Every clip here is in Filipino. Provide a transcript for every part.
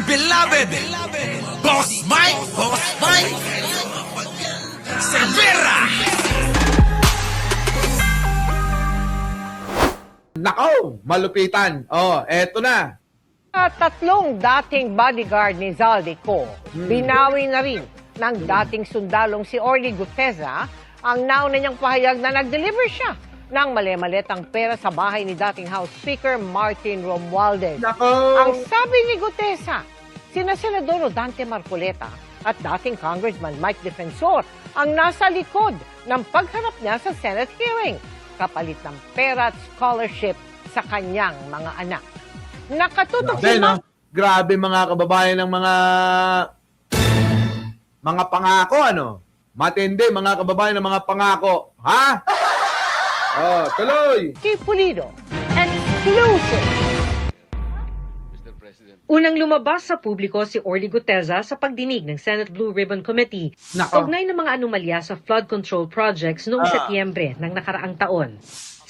beloved Boss Mike Cervera. Nako, malupitan. Oh, eto na. Tatlong dating bodyguard ni Zaldico, binawi na rin ng dating sundalong si Orly Guteza ang nauna niyang pahayag na nag-deliver siya ng mali-maletang pera sa bahay ni dating House Speaker Martin Romualdez. Nako. Ang sabi ni Guteza, sina Senador Dante Marcoleta at dating Congressman Mike Defensor ang nasa likod ng pagharap niya sa Senate hearing, kapalit ng pera at scholarship sa kanyang mga anak. Nakatutok si Grabe, no? Grabe mga kababayan ng mga pangako, ano? Matindi mga kababayan ng mga pangako. Ha? Oh, tuloy. Kay Pulido. Exclusive. Unang lumabas sa publiko si Orly Guteza sa pagdinig ng Senate Blue Ribbon Committee Nako. kaugnay ng mga anomalya sa flood control projects noong Setyembre ng nakaraang taon.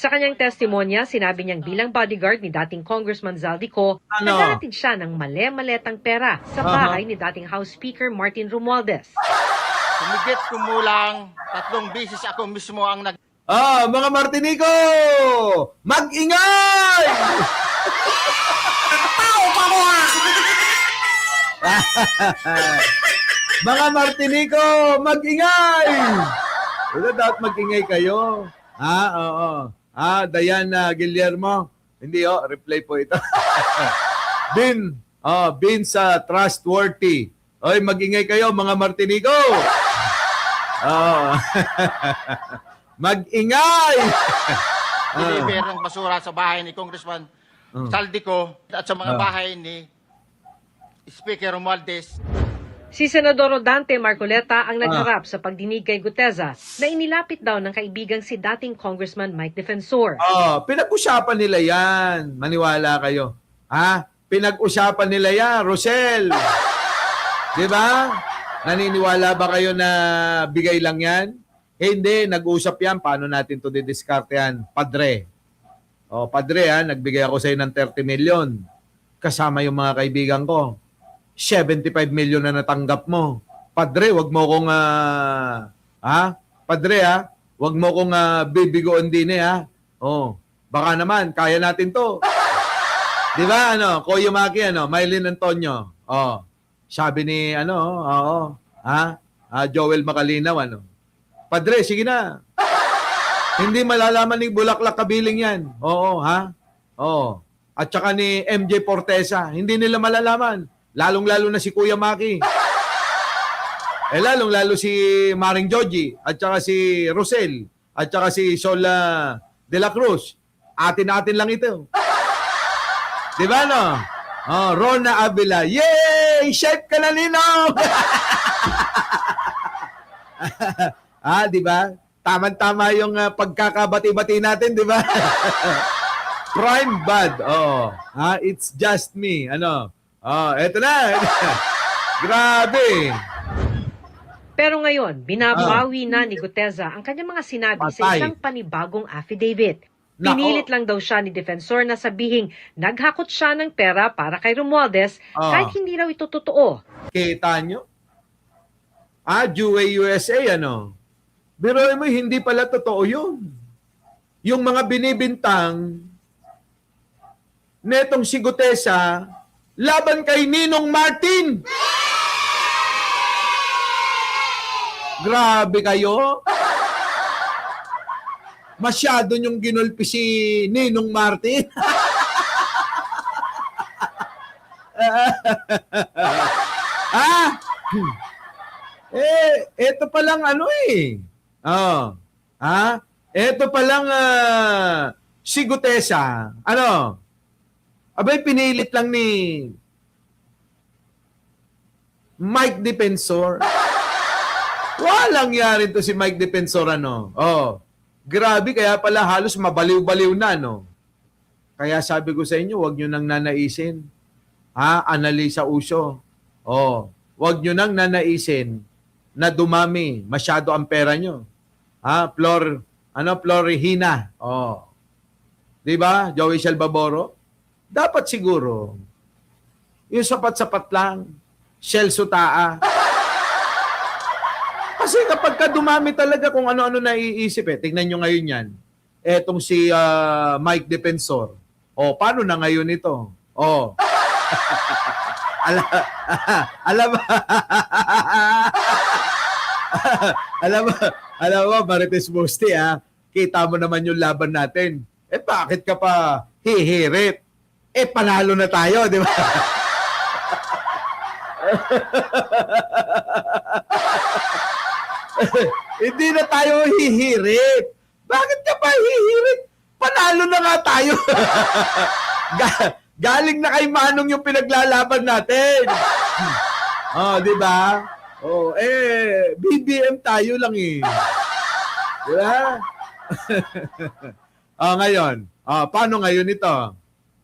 Sa kanyang testimonya, sinabi niyang bilang bodyguard ni dating Congressman Zaldico, naghahatid siya ng male-maletang pera sa bahay ni dating House Speaker Martin Romualdez. Humigit kumulang 3 beses ako mismo ang Mga Martinico! Mag-ingay! Mga Martinico, mag-ingay! Wala dapat mag-ingay kayo. Oo. Diana Guillermo. Hindi, reply po ito. Bin sa trustworthy. Oy, mag-ingay kayo, mga Martinico. Mag-ingay! deliver ng basura sa bahay ni Congressman Saldico at sa mga bahay ni Speaker Romualdez. Si Senador Dante Marcoleta ang nagharap sa pagdinig kay Guteza na inilapit daw ng kaibigang si dating Congressman Mike Defensor. Pinag-usapan nila yan. Maniwala kayo. Pinag-usapan nila yan, Rosel. Di ba? Naniniwala ba kayo na bigay lang yan? Hindi, nag-usap yan. Paano natin to didiskarte yan? Padre. Padre, nagbigay ako sa'yo ng 30 million. Kasama yung mga kaibigan ko. 75 million na natanggap mo. Padre, wag mo kong Padre, wag mo kong bibigoon din baka naman kaya natin 'to. 'Di ba Koyo Maki Mylene Antonio. Sabi ni Joel Macalinaw Padre, sige na. Hindi malalaman ni Bulaklak Kabiling 'yan. At saka ni MJ Portesa, hindi nila malalaman. Lalong-lalo na si Kuya Maki. Lalong-lalo si Maring Joji, at saka si Rosel, at saka si Sola de la Cruz. Atin-atin lang ito. Di ba, Rona Avila. Yay! Chef ka na, Ninong! Di ba? Tama-tama yung pagkakabati-bati natin, di ba? Prime bad. It's just me. Eto na. Grabe. Pero ngayon, binabawi na ni Guteza ang kanyang mga sinabi sa isang panibagong affidavit. Pinilit lang daw siya ni Defensor na sabihing naghakot siya ng pera para kay Romualdez kahit hindi raw ito totoo. Kita nyo? Juway USA, Pero mo, hindi pala totoo yun. Yung mga binibintang netong si Guteza laban kay Ninong Martin. Grabe kayo. Masyado niyong ginulpi si Ninong Martin. Ito pa lang ito pa lang si Guteza. Abay, pinilit lang ni Mike Defensor. Walang yari to si Mike Defensor, Grabe, kaya pala halos mabaliw-baliw na, Kaya sabi ko sa inyo, huwag nyo nang nanaisin. Analisa uso. Huwag nyo nang nanaisin na dumami masyado ang pera nyo. Florihina. Di ba? Joey Salvaboro. Dapat siguro Yung sapat-sapat lang. Shell sutaa. Kasi kapag ka dumami talaga kung ano-ano naiisip tignan nyo ngayon yan. Etong si Mike Defensor. Paano na ngayon ito? alam, alam, alam mo, Marites Busti, kita mo naman yung laban natin. Bakit ka pa hihirit? Panalo na tayo, di ba? Hindi na tayo hihirit. Bakit ka pa hihirit? Panalo na nga tayo. Galing na kay Manong yung pinaglalaban natin. Di ba? BBM tayo lang eh. Di ba? Ngayon. Paano ngayon ito?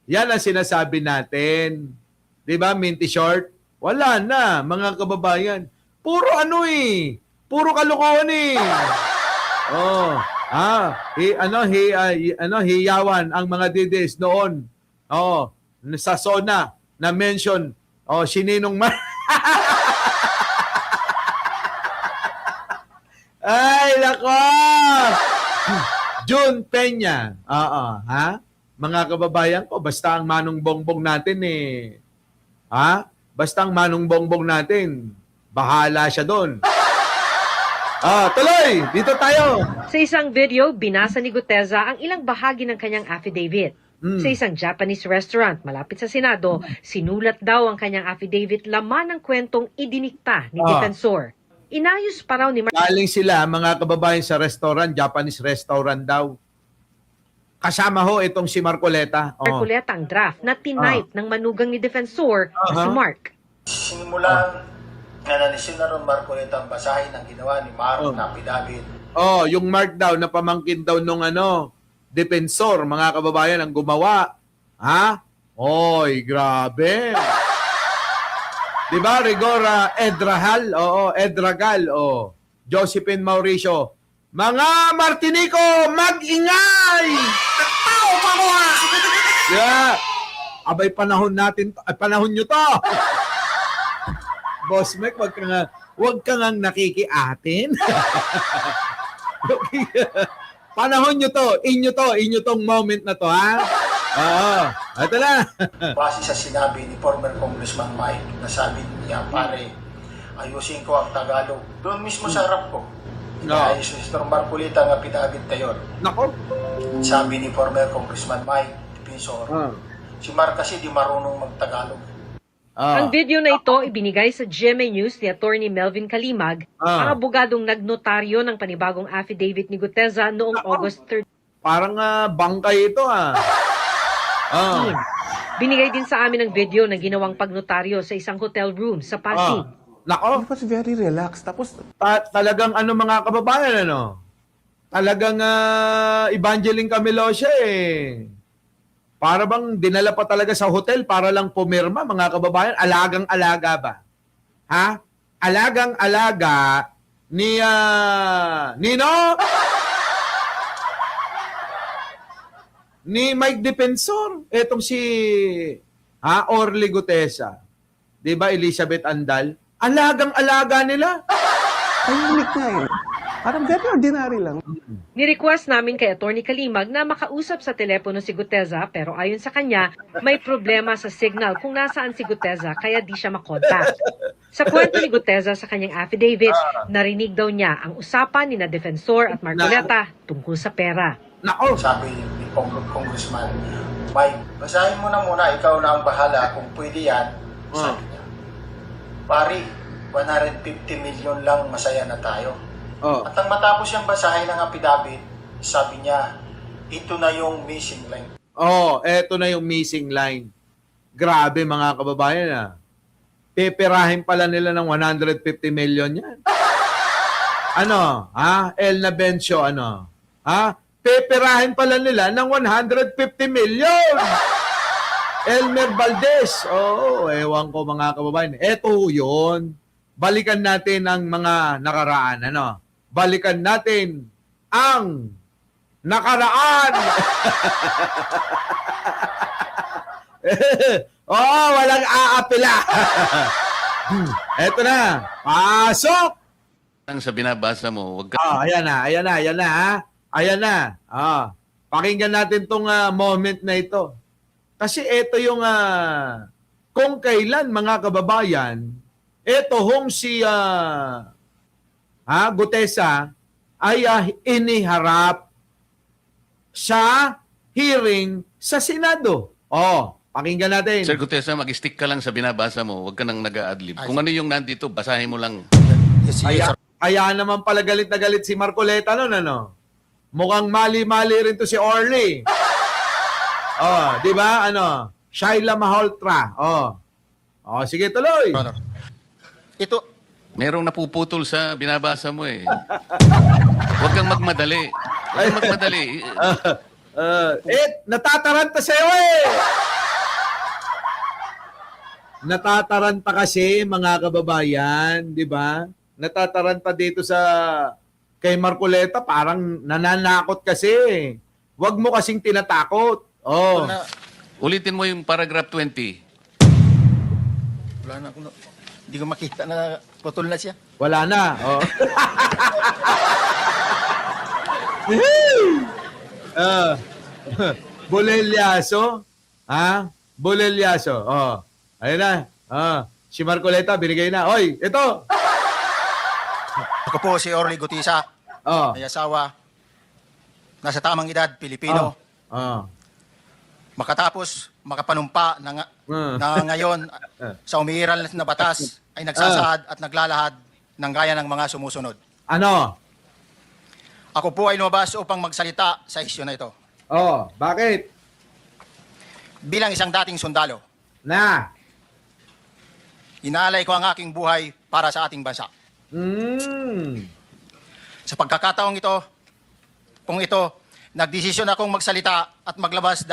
Yan ang sinasabi natin. Di ba, Minty Short? Wala na, mga kababayan. Puro puro kalokohan eh. Hiyawan ang mga didis noon. Sa SONA na mention, sininong man. Ay, lako! June Peña. Mga kababayan ko, basta ang Manong Bongbong natin eh. Basta ang Manong Bongbong natin, bahala siya doon. Tuloy! Dito tayo! Sa isang video, binasa ni Guteza ang ilang bahagi ng kanyang affidavit. Sa isang Japanese restaurant malapit sa Senado, sinulat daw ang kanyang affidavit laman ng kwentong idinikta ni Defensor. Inayos pa raw ni Galing sila, mga kababayan, sa restaurant, Japanese restaurant daw. Kasama ho itong si Marcoleta. Marcoleta ang draft na tinipe ng manugang ni Defensor na si Mark. Sinimulan na ni Senator Marcoleta ang basahin ang ginawa ni Mark na affidavit. Yung Mark daw na pamangkin daw nung Defensor, mga kababayan, ang gumawa. Oy, grabe. Diba, Rigora Edrahal? Edragal. Josephine Mauricio. Mga Martinico, mag-ingay! Tao pa ko ha! Yeah. Abay, panahon natin, panahon nyo to. Boss Mike, wag ka nga nakikiatin. Panahon nyo to, inyo tong moment na to, ha? Ito na. Base sa sinabi ni former Congressman Mike, na sabi niya, pare, ayusin ko ang Tagalog. Doon mismo sa harap ko. Inayos ni Mr. Marcoleta ang affidavit tayo. Nako. Sabi ni former Congressman Mike Defensor, si Mark kasi di marunong mag-Tagalog. Ang video na ito ibinigay sa GMA News ni Attorney Melvin Kalimag, ang abogadong nagnotaryo ng panibagong affidavit ni Guteza noong August 13. Parang bangkay ito Binigay din sa amin ang video na ginawang pagnotaryo sa isang hotel room sa Pasig. Nako. It was very relaxed. Tapos, Talagang mga kababayan, talagang Evangeline Camilo siya eh. Para bang dinala pa talaga sa hotel para lang pumirma, mga kababayan. Alagang-alaga ba? Alagang-alaga ni Nino? Ni Mike Defensor. Etong si Orly Gutesa. Diba, Elizabeth Andal? Alagang-alaga nila. tahimik na eh. Parang very ordinary lang. Ni-request namin kay Attorney Kalimag na makausap sa telepono si Guteza pero ayon sa kanya, may problema sa signal kung nasaan si Guteza kaya di siya makontak. Sa kwento ni Guteza sa kanyang affidavit, narinig daw niya ang usapan ni na Defensor at Marcoleta tungkol sa pera. Nako. Sabi ni Congressman Mike, basahin mo na muna, ikaw na ang bahala kung pwede yan. Sabi niya, pari, 150 million lang, masaya na tayo. At ang matapos siyang basahin ng affidavit, sabi niya, ito na yung missing line. Eto na yung missing line. Grabe mga kababayan Peperahin pala nila ng 150 million yan. El Nabencio, Peperahin pala nila ng 150 million. Elmer Valdez. Ewan ko mga kababayan. Eto yun. Balikan natin ang mga nakaraan. Balikan natin ang nakaraan. Oo, walang aapila. Eto na. Pasok! Ang sa binabasa mo, wag ka Ayan na. Ha? Ayan na. Pakinggan natin tong moment na ito. Kasi ito yung kung kailan, mga kababayan, ito hong si Gutesa ay iniharap sa hearing sa Senado. Pakinggan natin. Sir Gutesa, mag-stick ka lang sa binabasa mo, wag ka nang nag-a-adlib. Kung ano yung nandito, basahin mo lang. Yes, yes, sir. Kaya naman pala galit na galit si Marcoleta noon, ano? Mukhang mali-mali rin to si Orly. Di ba? Ano? Shaila Maholtra. Sige, tuloy. Brother. Ito, Merong napuputol sa binabasa mo eh. Huwag kang magmadali. Huwag kang magmadali. Natataranta sa'yo eh! Natataranta kasi, mga kababayan, di ba? Natataranta dito sa kay Marcoleta, parang nananakot kasi. Huwag mo kasing tinatakot. na, Ulitin mo yung paragraph 20. wala na ako. Hindi ko makita na putol na siya. Wala na. Bulelyaso. Bulelyaso. Ayun na. Si Marcoleta, binigay na. Oy, ito. Ako po si Orly Gutisa, may asawa, nasa tamang edad, Pilipino. Makatapos makapanumpa na ngayon sa umiiral na batas ay nagsasaad at naglalahad ng gaya ng mga sumusunod. Ano? Ako po ay lumabas upang magsalita sa isyu na ito. Bakit? Bilang isang dating sundalo, Na. inaalay ko ang aking buhay para sa ating bansa. Sa pagkakataong ito, nagdesisyon akong magsalita at maglabas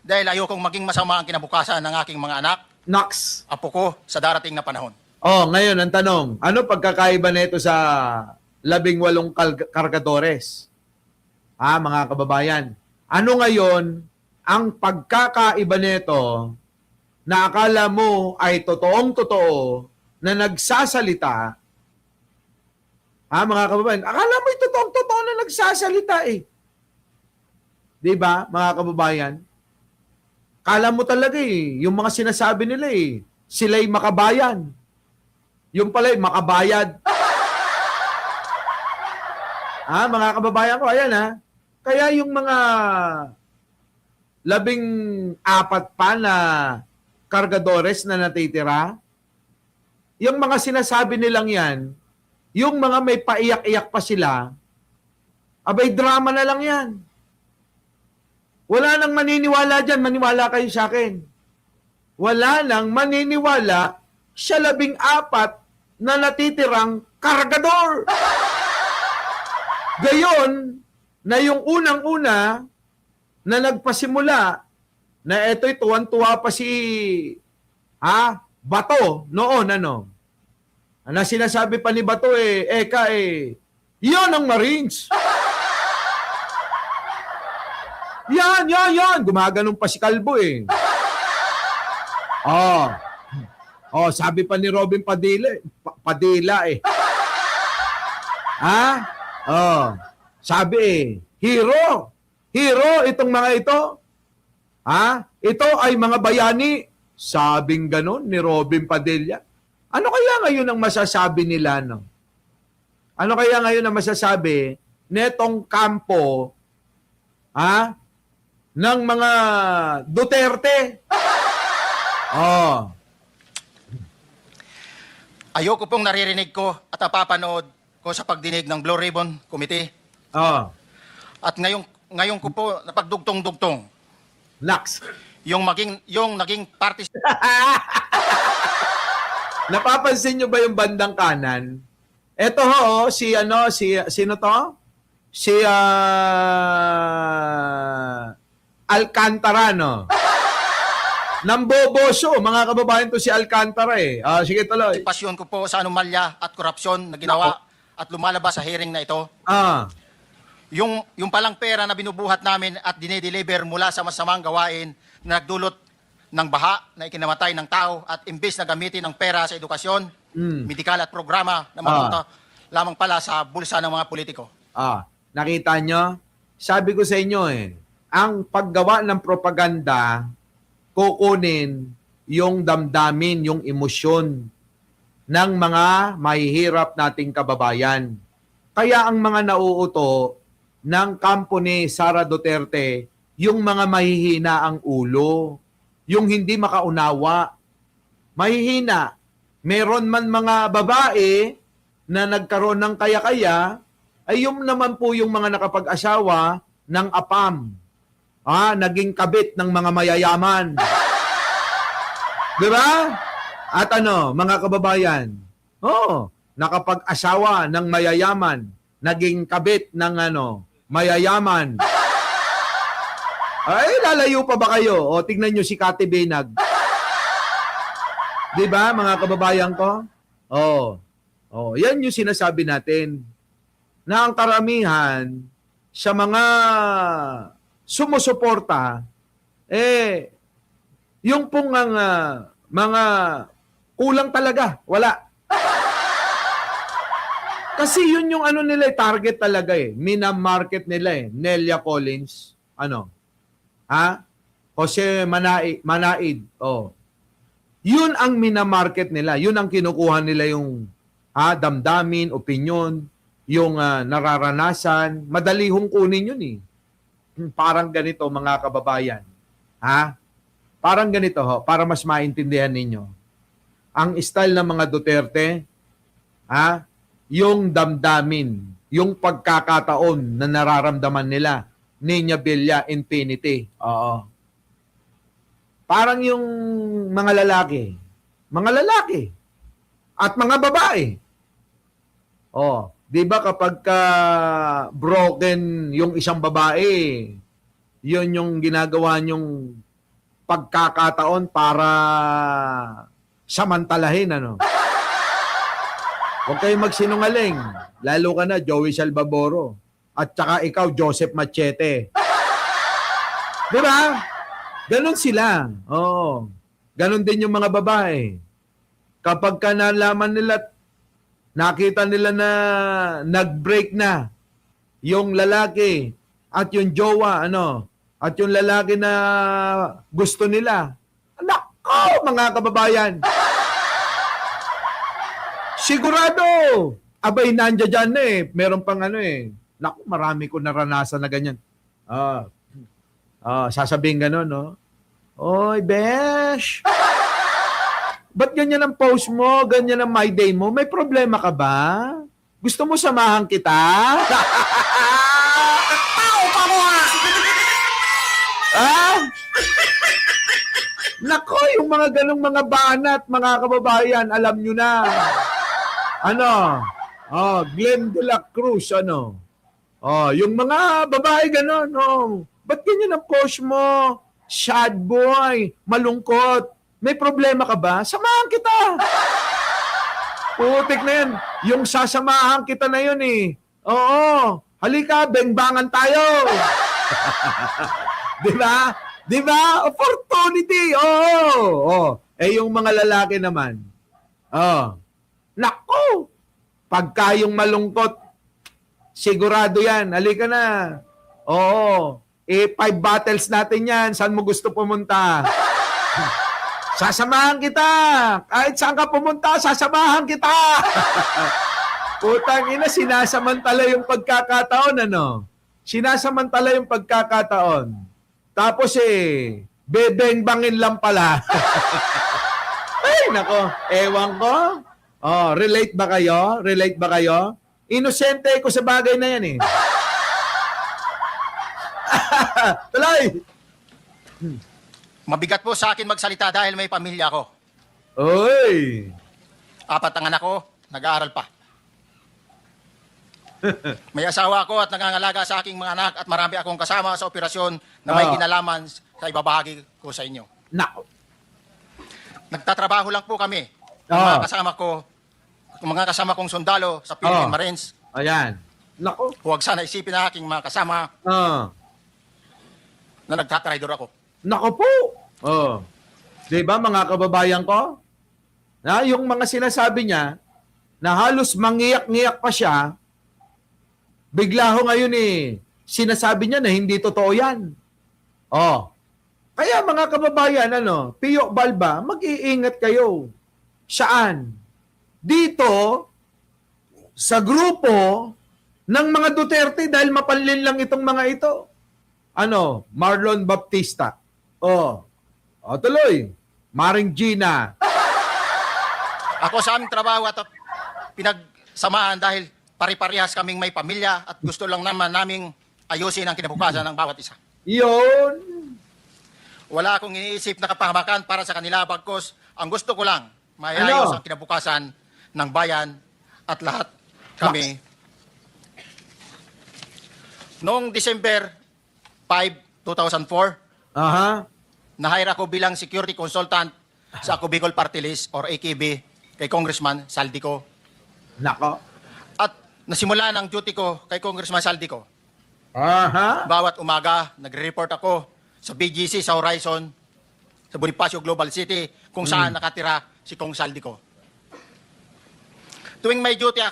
dahil ayokong maging masama ang kinabukasan ng aking mga anak, Nox. apo ko sa darating na panahon. Ngayon ang tanong, ano pagkakaiba nito sa 18 kargadores? Mga kababayan. Ano ngayon ang pagkakaiba nito na akala mo ay totoong-totoo na nagsasalita? Mga kababayan, akala mo ay totoong-totoo na nagsasalita eh. 'Di ba, mga kababayan? Kala mo talaga eh, yung mga sinasabi nila eh, sila'y makabayan. Yung pala'y makabayad. Mga kababayan ko, ayan Kaya yung mga 14 pa na kargadores na natitira, yung mga sinasabi nilang yan, yung mga may paiyak-iyak pa sila, abay drama na lang yan. Wala nang maniniwala dyan, maniwala kayo sa akin. Wala nang maniniwala sa 14 na natitirang kargador. Gayon, na yung unang-una na nagpasimula na eto'y tuwan-tuwa pa si Bato noon, na sinasabi pa ni Bato yun ang Marines. Yan. Gumaganon pa si Kalbo eh. Sabi pa ni Robin Padilla eh. Sabi hero itong mga ito. Ito ay mga bayani. Sabing ganon ni Robin Padilla. Ano kaya ngayon ang masasabi nila, no? Ano kaya ngayon ang masasabi netong kampo, ng mga Duterte? Ayoko pong naririnig ko at napapanood ko sa pagdinig ng Blue Ribbon Committee. At ngayon ko po napagdugtong-dugtong Nax. yung naging party. Napapansin nyo ba yung bandang kanan? Ito sino to? Si Alcantara, no? Namboboso, mga kababayan to si Alcantara eh. Sige, tuloy. Pasyon ko po sa anomalya at korupsyon na ginawa at lumalabas sa hearing na ito. Yung palang pera na binubuhat namin at dinedeliver mula sa masamang gawain na ng baha na ikinamatay ng tao at imbes na gamitin ang pera sa edukasyon, medikal at programa na mapunta lamang pala sa bulsa ng mga politiko. Nakita nyo? Sabi ko sa inyo ang paggawa ng propaganda, kukunin yung damdamin, yung emosyon ng mga mahihirap nating kababayan. Kaya ang mga nauuto ng kampo ni Sara Duterte, yung mga mahihina ang ulo, yung hindi makaunawa. Mahihina. Meron man mga babae na nagkaroon ng kaya-kaya, ay yung naman po yung mga nakapag-asawa ng APAM. Naging kabit ng mga mayayaman. Di ba? At mga kababayan, nakapag-asawa ng mayayaman, naging kabit ng mayayaman. Ay, lalayo pa ba kayo? O, tignan nyo si Kati Benag. Di ba, mga kababayan ko? Yan yung sinasabi natin. Na ang karamihan sa mga sumusuporta, yung pong mga kulang talaga, wala. Kasi yun yung nila, target talaga Mina-market nila Nelia Collins, Jose Manaid, Yun ang minamarket nila, yun ang kinukuha nila yung damdamin, opinion, yung nararanasan, madali hong kunin yun Parang ganito mga kababayan. Parang ganito para mas maintindihan ninyo. Ang style ng mga Duterte, yung damdamin, yung pagkakataon na nararamdaman nila, Niña Bella Infinity. Parang yung mga lalaki at mga babae. Di ba kapag broken yung isang babae, yun yung ginagawa nyong pagkakataon para samantalahin, Huwag kayong magsinungaling. Lalo ka na, Joey Salvaboro. At saka ikaw, Joseph Machete. Di ba? Ganon sila. Ganon din yung mga babae. Kapag ka nalaman nila, nakita nila na nag-break na yung lalaki at yung jowa, at yung lalaki na gusto nila. Nako, mga kababayan! Sigurado! Abay, nandiyan dyan Meron pang Naku, marami ko naranasan na ganyan. Sasabihin gano'n, Oy, besh! Ba't ganyan ang post mo? Ganyan ang my day mo? May problema ka ba? Gusto mo samahan kita? Nako, yung mga ganong mga banat, mga kababayan, alam nyo na. Glenn de la Cruz, yung mga babae ganon, ba't ganyan ang post mo? Sad boy, malungkot. May problema ka ba? Samahan kita. Putik na yan. Yung sasamahan kita na yun Oo. Halika, bengbangan tayo. Di ba? Di ba? Opportunity. Oo. Yung mga lalaki naman. Naku! Pagka yung malungkot, sigurado yan. Halika na. Oo. 5 battles natin yan. Saan mo gusto pumunta? Sasamahan kita. Kahit saan ka pumunta, sasamahan kita. Putang ina, sinasamantala yung pagkakataon, Sinasamantala yung pagkakataon. Tapos bebengbangin lang pala. Ay, nako, ewan ko. Relate ba kayo? Relate ba kayo? Inosente ko sa bagay na yan Tuloy! Mabigat po sa akin magsalita dahil may pamilya ko. Oy! 4 ang anak ko, nag-aaral pa. May asawa ako at nangangalaga sa aking mga anak at marami akong kasama sa operasyon na may kinalaman sa ibabahagi ko sa inyo. Nako. Nagtatrabaho lang po kami. Mga kasama kong sundalo sa Philippine Marines. Ayan. Nako. Huwag sana isipin na aking mga kasama na nagtatraidor ako. Nako po. 'Di ba mga kababayan ko? Na yung mga sinasabi niya na halos mangiyak-ngiyak pa siya, bigla ho ngayon sinasabi niya na hindi totoo 'yan. Oh. Kaya mga kababayan, Pio Balba, mag-iingat kayo. Saan? Dito, sa grupo ng mga Duterte dahil mapanlin lang itong mga ito. Marlon Baptista. Tuloy. Maring Gina. Ako sa aming trabaho at pinagsamahan dahil pari-parehas kaming may pamilya at gusto lang naman naming ayusin ang kinabukasan ng bawat isa. Yun. Wala akong iniisip na kapahamakan para sa kanila bagkos ang gusto ko lang mayayos ang kinabukasan ng bayan at lahat kami. Noong December 5, 2004, na-hire ako bilang security consultant sa Ako Bicol Party List or AKB kay Congressman Saldico. Nako. At nasimula ng duty ko kay Congressman Saldico. Aha. Bawat umaga, nagre-report ako sa BGC, sa Horizon, sa Bonifacio Global City, kung saan nakatira si Kong Saldico. Tuwing may duty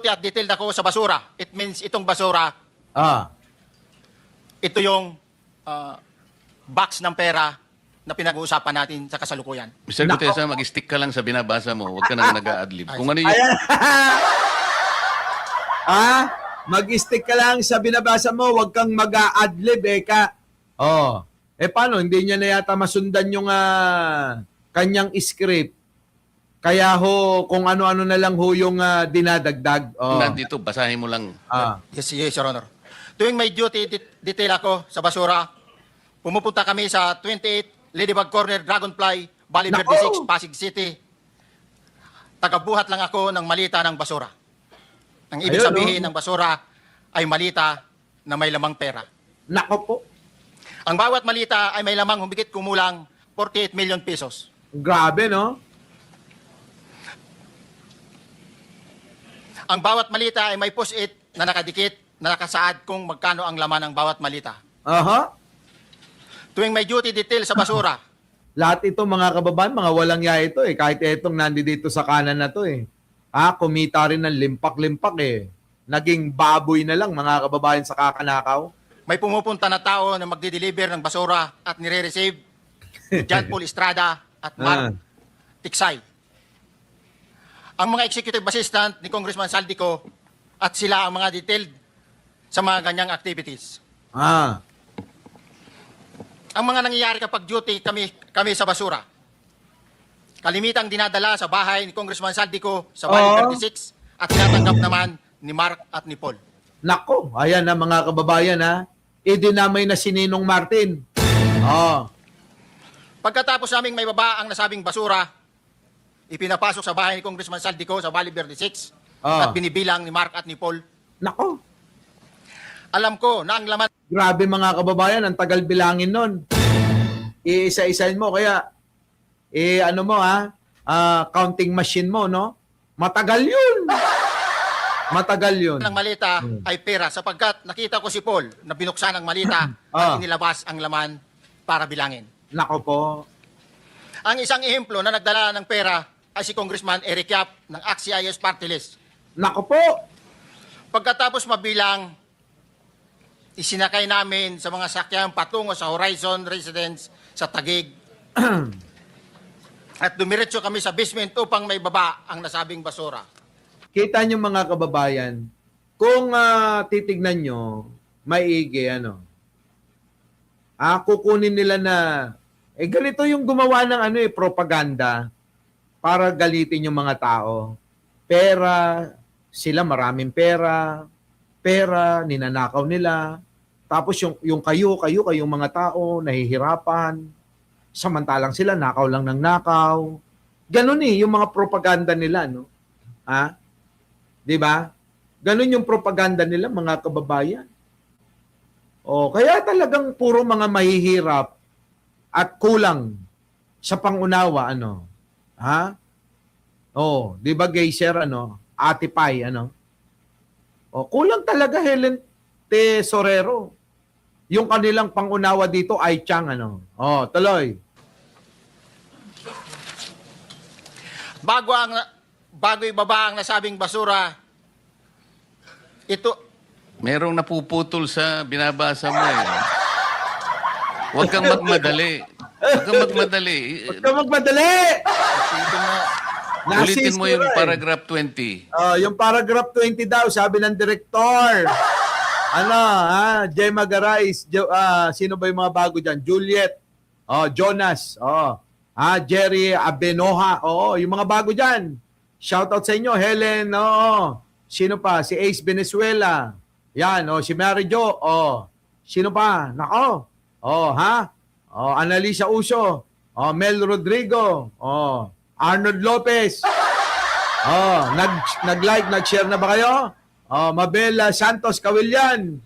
at detailed ako sa basura, it means itong basura, ito yung box ng pera na pinag-uusapan natin sa kasalukuyan. Mr. Gutesa, mag-stick ka lang sa binabasa mo. Huwag ka nang nag-a-adlib. Kung ano yung... Mag-stick ka lang sa binabasa mo, huwag kang mag-a-adlib, ka. Paano? Hindi niya na yata masundan yung kanyang script. Kaya kung ano-ano na lang yung dinadagdag. Nandito, basahin mo lang. Yes, Your Honor. Tuwing may duty detail ako sa basura, pumupunta kami sa 28 Ladybug Corner, Dragonfly, Valley Verde 6, Pasig City. Tagabuhat lang ako ng malita ng basura. Ang ibig sabihin ng basura ay malita na may lamang pera. Nako po. Ang bawat malita ay may lamang humigit kumulang 48 million pesos. Grabe, no? Ang bawat malita ay may post-it na nakadikit na nakasaad kung magkano ang laman ng bawat malita. Tuwing may duty detail sa basura. Lahat ito mga kababayan, mga walang ya ito Kahit itong nandito sa kanan na to kumita rin ng limpak-limpak Naging baboy na lang mga kababayan sa kakanakaw. May pumupunta na tao na magdi-deliver ng basura at nire-receive John Paul Estrada at Mark Tiksay. Ang mga executive assistant ni Congressman Saldico at sila ang mga detailed sa mga ganyang activities. Ang mga nangyayari kapag duty kami sa basura. Kalimitang dinadala sa bahay ni Congressman Saldico sa Valley 36 at tinatanggap naman ni Mark at ni Paul. Nako, ayan na mga kababayan idinamay na si Ninong Martin. Pagkatapos naming may baba ang nasabing basura, ipinapasok sa bahay ni Congressman Saldico sa Valley Verde 6 at binibilang ni Mark at ni Paul. Nako. Alam ko na ang laman... Grabe mga kababayan, ang tagal bilangin nun. Iisa-isain mo, kaya counting machine mo, no? Matagal yun. Matagal yun. Ang malita ay pera sapagkat nakita ko si Paul na binuksan ang malita at inilabas ang laman para bilangin. Nako po. Ang isang ehemplo na nagdala ng pera ay si Congressman Eric Yap ng AXIS Party List. Nako po. Pagkatapos mabilang, isinakay namin sa mga sakyan patungo sa Horizon Residence sa Taguig. At dumiretso kami sa basement upang may baba ang nasabing basura. Kita nyo mga kababayan, kung titignan nyo, maigi, kukunin nila na, ganito yung gumawa ng propaganda para galitin yung mga tao. Pera, sila maraming pera, ninanakaw nila. Tapos yung kayong mga tao, nahihirapan. Samantalang sila, nakaw lang ng nakaw. Ganun yung mga propaganda nila, no? Diba? Ganun yung propaganda nila, mga kababayan. Kaya talagang puro mga mahihirap at kulang sa pangunawa, di ba, Geyser, Ate Pai, kulang talaga Helen Tesorero. Yung kanilang pangunawa dito ay Chang, tuloy. bago ibaba ang nasabing basura, ito, Merong napuputol sa binabasa mo eh. Huwag kang magmadali. Huwag kang magmadali. Huwag ka magmadali! ito na, Ulitin mo yung Nasisira eh. paragraph 20. Yung paragraph 20 daw, sabi ng direktor. Gemma Garais, sino ba yung mga bago dyan? Juliet, Jonas, Jerry Abenoja, yung mga bago dyan. Shoutout sa inyo, Helen, sino pa? Si Ace Venezuela. Yan, si Mary Jo, sino pa? Nako, Annalisa Uso, Mel Rodrigo, Arnold Lopez. Nag-like, nag-share na ba kayo? Mabel Santos Kawilyan.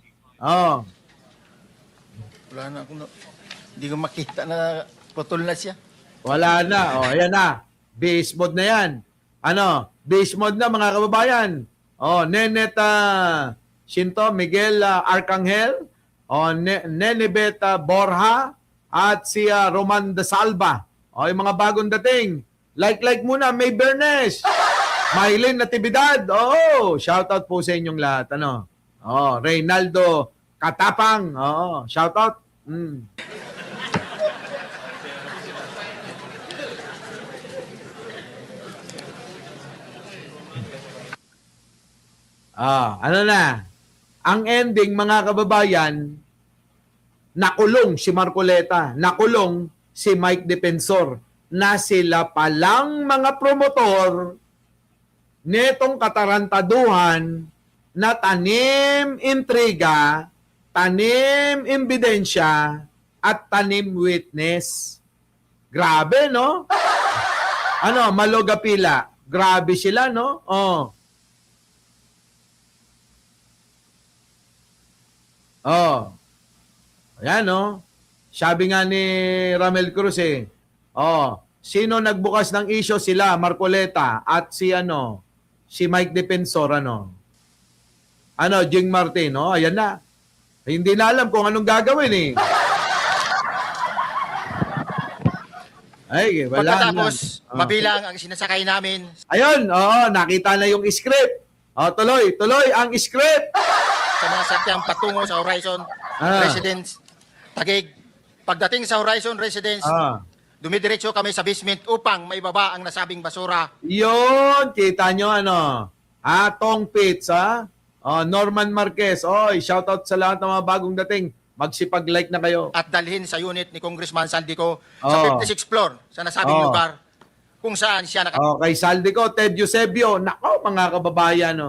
wala na akong, hindi ko makita na putol na siya. Wala na. Ayan na. Base mode na yan. Base mode na mga kababayan. Nenet Shinto, Miguel Arcangel, Nenebet Borja, at si Roman de Salva. Yung mga bagong dating. Like muna, May Bernes. Maylin Natividad. Shoutout po sa inyong lahat. Reynaldo Katapang. Shoutout. Ano na? Ang ending, mga kababayan, nakulong si Marcoleta, nakulong si Mike Defensor, na sila palang mga promotor netong katarantaduhan na tanim intriga, tanim ebidensya, at tanim witness. Grabe, no? Malogapila. Grabe sila, no? Ayan, no? Sabi nga ni Ramel Cruz, sino nagbukas ng issue? Sila, Marcoleta, at si Mike Defensor, Jing Martin, ayan na. Hindi na alam kung anong gagawin, eh. Ay, wala Pagkatapos, na. mabilang ang sinasakay namin Ayun, nakita na yung script. Tuloy ang script. sa mga sakyang patungo sa Horizon Residence, Taguig. Pagdating sa Horizon Residence, dumidiretso kami sa basement upang maibaba ang nasabing basura. Yun, kita nyo, Tong Pits, Norman Marquez. Shoutout sa lahat ng mga bagong dating. Magsipag-like na kayo. At dalhin sa unit ni Congressman Saldico sa 56th floor sa nasabing lugar kung saan siya Kay Saldico, Ted Eusebio. Nako, mga kababayan,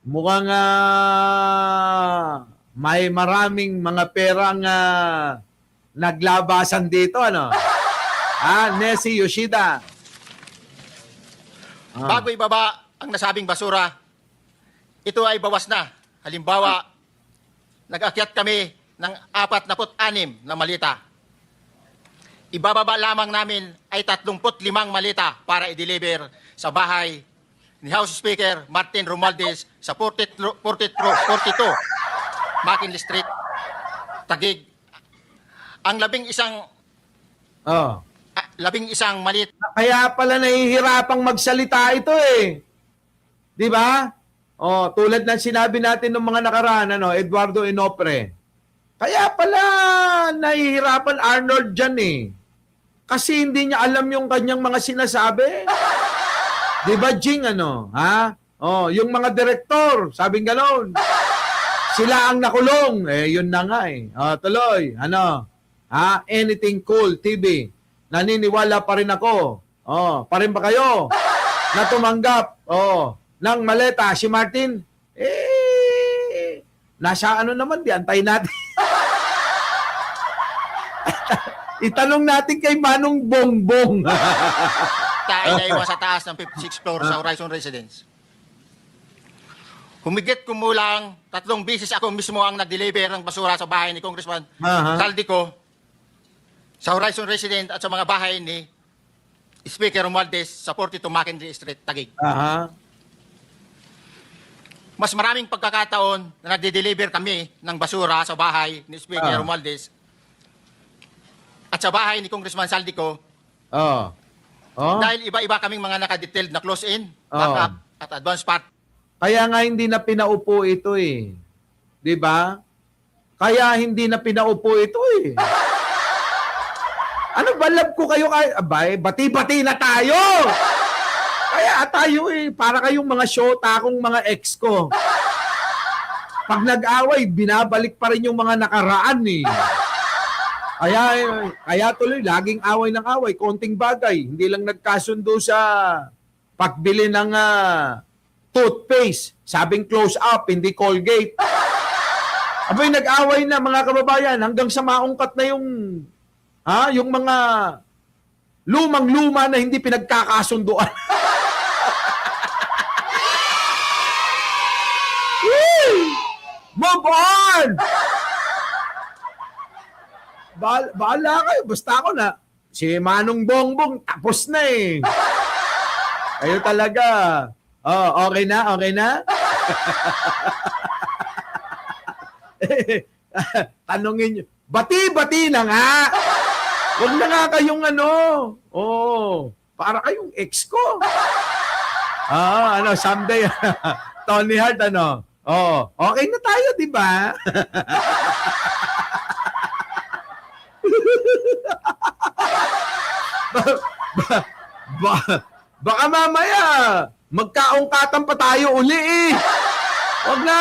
mukhang may maraming mga perang naglabasan dito, Nessie Yoshida. Bago ibaba ang nasabing basura, ito ay bawas na. Halimbawa, nag-akyat kami ng 46 na malita. Ibababa lamang namin ay 35 malita para i-deliver sa bahay ni House Speaker Martin Romualdez sa 42 McKinley Street, Taguig. Ang 11 malita. Kaya pala nahihirapang magsalita ito, eh. Di ba? Tulad ng sinabi natin ng mga nakaraan, Eduardo Inopre. Kaya pala nahihirapan Arnold dyan, eh. Kasi hindi niya alam yung kanyang mga sinasabi. Di ba, Jing, yung mga direktor, sabing gano'n. Sila ang nakulong. Yun na nga, eh. Tuloy, Anything Cool TV. Naniniwala pa rin ako. Pa rin ba kayo? Na tumanggap, ng maleta. Si Martin, nasa naman, di antayin natin. Itanong natin kay Manong Bongbong. Tayo na iwan sa taas ng 56th floor sa Horizon Residence. Humigit kumulang 3 beses ako mismo ang nag-deliver ng basura sa bahay ni Congressman Saldico, sa Horizon Residence at sa mga bahay ni Speaker Romualdez sa 42 McKinley Street, Taguig. Mas maraming pagkakataon na nagde-deliver kami ng basura sa bahay ni Speaker Romualdez at sa bahay ni Congressman Saldico Oh. Oh. dahil iba-iba kaming mga nakadetailed na close-in, Oh. backup, at advance part. Kaya nga hindi na pinaupo ito eh. 'Di ba? Kaya hindi na pinaupo ito eh. Ano ba, love ko kayo kay abay, bati-bati na tayo. Kaya tayo eh, para kayong mga shota kong mga ex ko. Pag nag-away, binabalik pa rin yung mga nakaraan eh. Kaya tuloy, laging away ng away, konting bagay. Hindi lang nagkasundo sa pagbili ng toothpaste. Sabing close up, hindi Colgate. Abay, nag-away na mga kababayan hanggang sa maungkat na yung mga lumang-luma na hindi pinagkakasunduan. Move on! Bahala kayo. Basta ako na. Si Manong Bongbong, tapos na eh. Kayo talaga. Oh, okay na? Okay na? Tanungin nyo. Bati-bati na nga. Huwag na nga kayong para kayong ex ko. Someday. Tony Hart, okay na tayo, di ba? Baka mamaya, magkaungkatan pa tayo uli eh. Huwag na,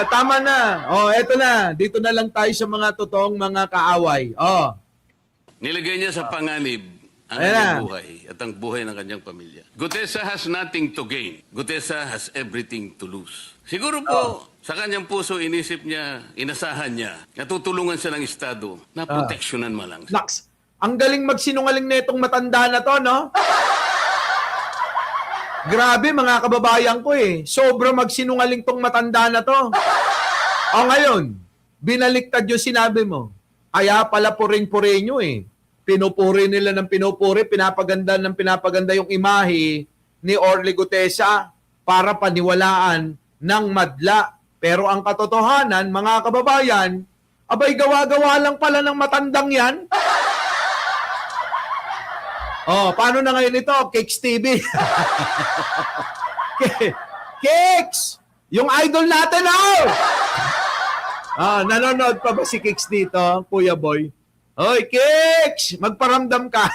tama na. Eto na, dito na lang tayo sa mga totoong mga kaaway. Nilagay niya sa panganib ang Ayan kanyang na. buhay at ang buhay ng kanyang pamilya. Gutesa has nothing to gain. Gutesa has everything to lose. Siguro po, sa kanyang puso, inisip niya, inasahan niya, natutulungan siya ng Estado na proteksyonan mo lang. Naks, ang galing magsinungaling na itong matanda na to, no? Grabe mga kababayan ko eh. Sobra magsinungaling tong matanda na to. Ngayon, binaliktad yung sinabi mo. Kaya pala puring-puri nyo eh. Pinupuri nila ng pinupuri, pinapaganda ng pinapaganda yung imahe ni Orly Gutesa para paniwalaan ng madla. Pero ang katotohanan, mga kababayan, abay gawa-gawa lang pala ng matandang yan. Paano na ngayon ito? Cakes TV. Cakes! Yung idol natin, nanonood pa ba si Cakes dito, Kuya Boy? Hoy, Cakes! Magparamdam ka.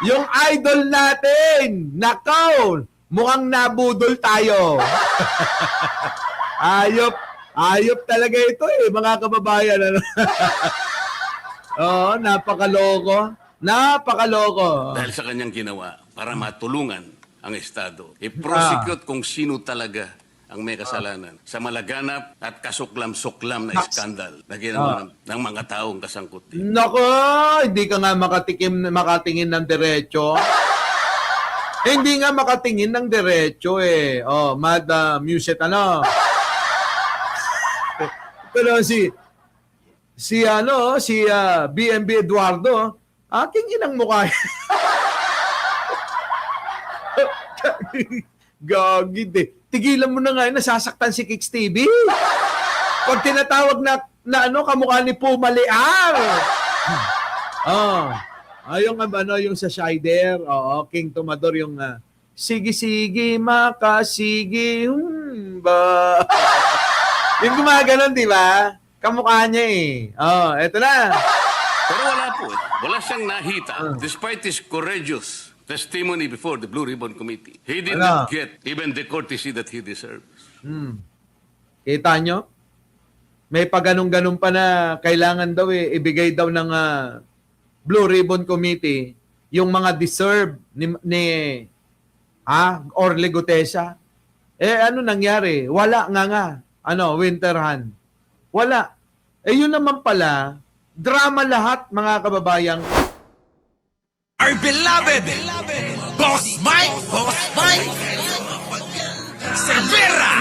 Yung idol natin, nakaw, mukhang nabudol tayo. Ayop talaga ito eh, mga kababayan. Napakaloko. Napakaloko. Dahil sa kanyang ginawa para matulungan ang Estado. I-prosecute kung sino talaga ang may kasalanan sa malaganap at kasuklam-suklam na iskandal na ginawa ng mga taong kasangkot din. Nako, hindi ka nga makatingin ng diretso. Hindi nga makatingin ng diretso eh. Muset Pero si BMB Eduardo, aking inang mukha. Gagid eh. Tigilan mo na nga yun, nasasaktan si Kicks TV. Pag tinatawag na kamukha ni Puma Leal. Yung sa Shider, King Tomador, yung sige-sige, makasige, ba? Yung gumaganon, di ba? Kamukha niya eh. Eto na. Pero wala po eh. Wala siyang nakita. Despite his courageous testimony before the Blue Ribbon Committee, he did not get even the courtesy that he deserves. Kita nyo? May paganong-ganong pa na kailangan daw ibigay daw ng Blue Ribbon Committee yung mga deserve ni Orly Gutesa. Ano nangyari? Wala nga. Winterhan. Wala. Yun naman pala, drama lahat, mga kababayang. Our beloved Boss Mike Cervera.